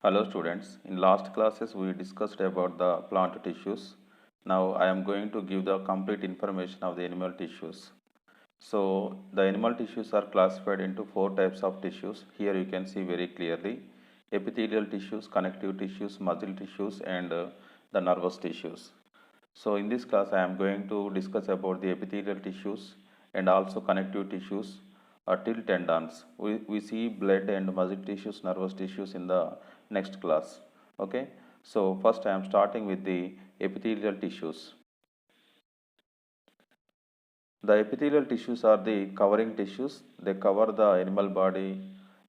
Hello students, in last classes we discussed about the plant tissues. Now I am going to give the complete information of the animal tissues. So the animal tissues are classified into four types of tissues. Here you can see very clearly epithelial tissues, connective tissues, muscle tissues and the nervous tissues. So in this class I am going to discuss about the epithelial tissues and also connective tissues till tendons. We see blood and muscle tissues, nervous tissues in the next class. Okay. So first I am starting with the epithelial tissues. The epithelial tissues are the covering tissues. They cover the animal body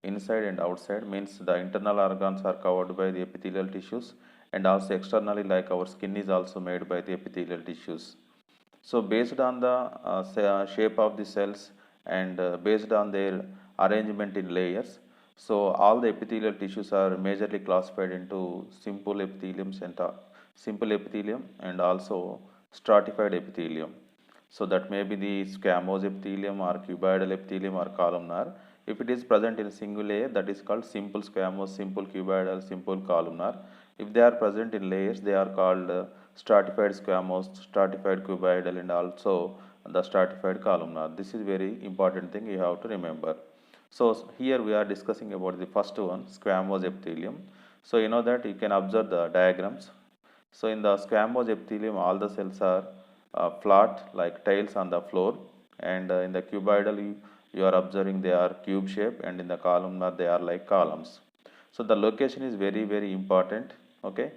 inside and outside, means the internal organs are covered by the epithelial tissues, and also externally like our skin is also made by the epithelial tissues. So based on the shape of the cells and based on their arrangement in layers, so all the epithelial tissues are majorly classified into simple epithelium and also stratified epithelium. So that may be the squamous epithelium or cuboidal epithelium or columnar. If it is present in a single layer, that is called simple squamous, simple cuboidal, simple columnar. If they are present in layers, they are called stratified squamous, stratified cuboidal and also the stratified columnar. This is very important thing you have to remember. So here we are discussing about the first one, squamous epithelium. So you know that you can observe the diagrams. So in the squamous epithelium, all the cells are flat like tiles on the floor, and in the cuboidal you are observing they are cube shape, and in the columnar they are like columns. So the location is very important. Okay.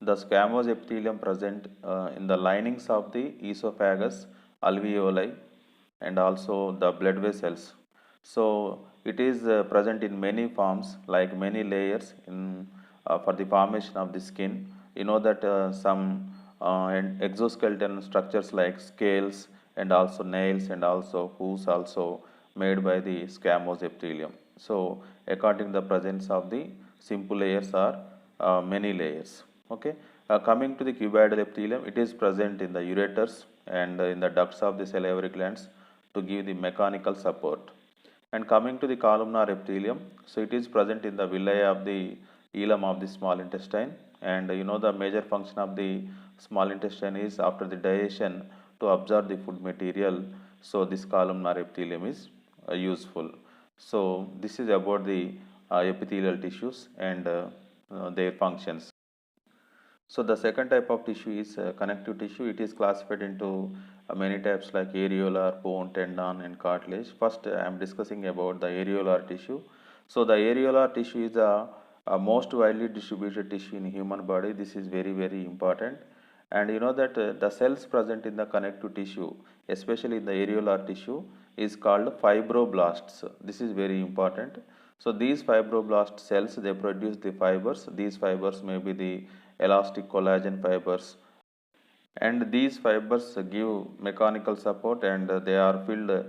The squamous epithelium present in the linings of the esophagus, alveoli, and also the blood vessels. So it is present in many forms, like many layers in for the formation of the skin. You know that some and exoskeleton structures like scales and also nails and also hooves also made by the squamous epithelium. So according to the presence of the simple layers or many layers. Okay. Coming to the cuboidal epithelium, it is present in the ureters and in the ducts of the salivary glands to give the mechanical support. And coming to the columnar epithelium, so it is present in the villi of the ileum of the small intestine, and you know the major function of the small intestine is after the digestion to absorb the food material. So this columnar epithelium is useful. So this is about the epithelial tissues and their functions. So the second type of tissue is connective tissue. It is classified into many types like areolar, bone, tendon and cartilage. First I am discussing about the areolar tissue. So the areolar tissue is a most widely distributed tissue in human body. This is very important. And you know that the cells present in the connective tissue, especially in the areolar tissue, is called fibroblasts. This is very important. So these fibroblast cells, they produce the fibers. These fibers may be the elastic collagen fibers, and these fibers give mechanical support, and they are filled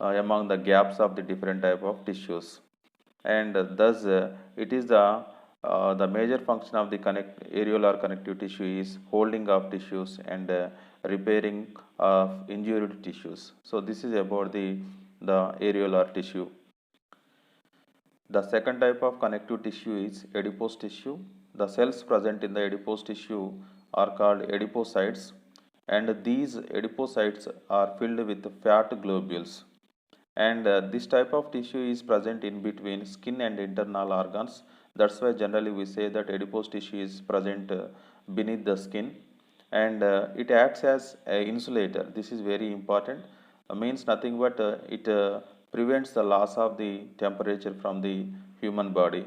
among the gaps of the different type of tissues. And thus it is the major function of the areolar connective tissue is holding of tissues and repairing of injured tissues. So this is about the areolar tissue. The second type of connective tissue is adipose tissue. The cells present in the adipose tissue are called adipocytes, and these adipocytes are filled with fat globules. And this type of tissue is present in between skin and internal organs. That's why generally we say that adipose tissue is present beneath the skin, and it acts as an insulator. This is very important. Means nothing but it prevents the loss of the temperature from the human body.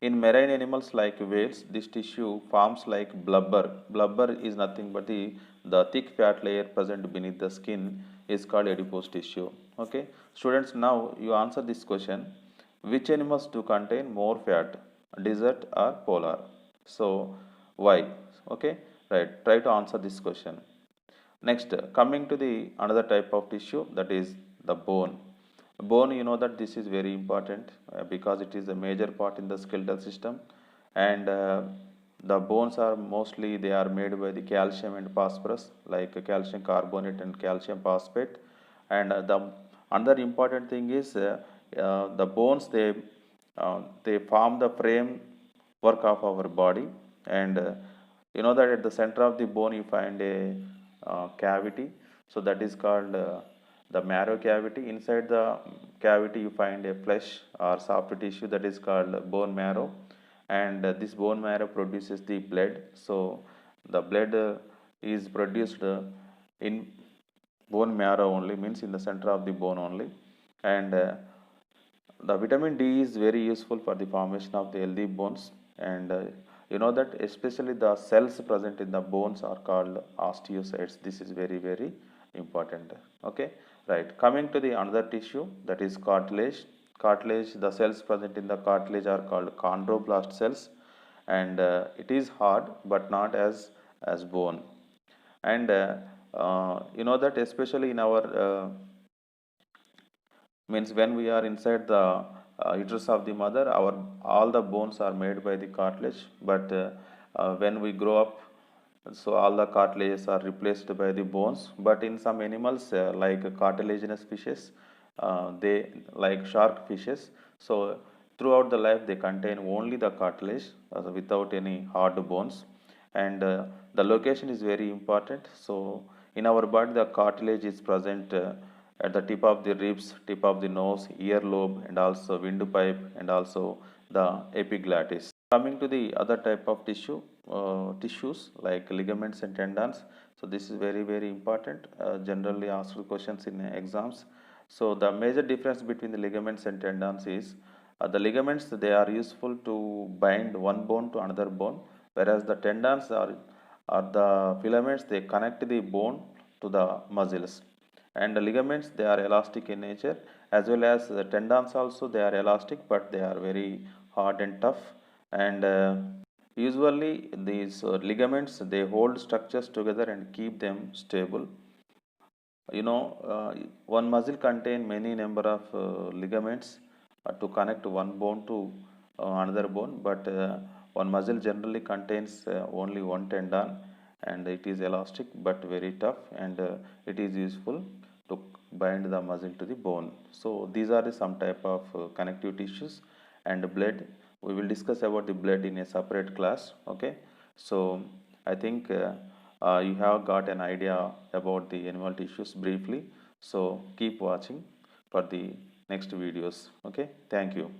In marine animals like whales, this tissue forms like blubber. Blubber is nothing but the thick fat layer present beneath the skin is called adipose tissue. Okay, students, now you answer this question: which animals do contain more fat, desert or polar? So why? Okay, right. Try to answer this question. Next, coming to the another type of tissue, that is the bone. Bone, you know that this is very important because it is a major part in the skeletal system, and the bones are mostly they are made by the calcium and phosphorus, like calcium carbonate and calcium phosphate. And the another important thing is the bones, they form the frame work of our body. And you know that at the center of the bone you find a cavity, so that is called the marrow cavity. Inside the cavity you find a flesh or soft tissue, that is called bone marrow. And this bone marrow produces the blood. So the blood is produced in bone marrow only, means in the center of the bone only. And the vitamin D is very useful for the formation of the healthy bones. And you know that especially the cells present in the bones are called osteocytes. This is very, very important. Okay, right. Coming to the another tissue, that is cartilage. Cartilage, the cells present in the cartilage are called chondroblast cells, and it is hard but not as bone. And you know that especially in our means when we are inside the uterus of the mother, our all the bones are made by the cartilage. But when we grow up, so all the cartilages are replaced by the bones. But in some animals like cartilaginous fishes, they like shark fishes, so throughout the life they contain only the cartilage without any hard bones. And the location is very important. So in our body the cartilage is present at the tip of the ribs, tip of the nose, earlobe, and also windpipe, and also the epiglottis. Coming to the other type of tissues like ligaments and tendons. So this is very, very important. Generally asked questions in exams. So the major difference between the ligaments and tendons is the ligaments, they are useful to bind one bone to another bone, whereas the tendons are the filaments, they connect the bone to the muscles. And the ligaments, they are elastic in nature, as well as the tendons also, they are elastic, but they are very hard and tough. And usually these ligaments, they hold structures together and keep them stable. You know, one muscle contain many number of ligaments to connect one bone to another bone, but one muscle generally contains only one tendon, and it is elastic but very tough, and it is useful to bind the muscle to the bone. So these are the some type of connective tissues. And blood, we will discuss about the blood in a separate class. Okay, so I think you have got an idea about the animal tissues briefly. So keep watching for the next videos. Okay, thank you.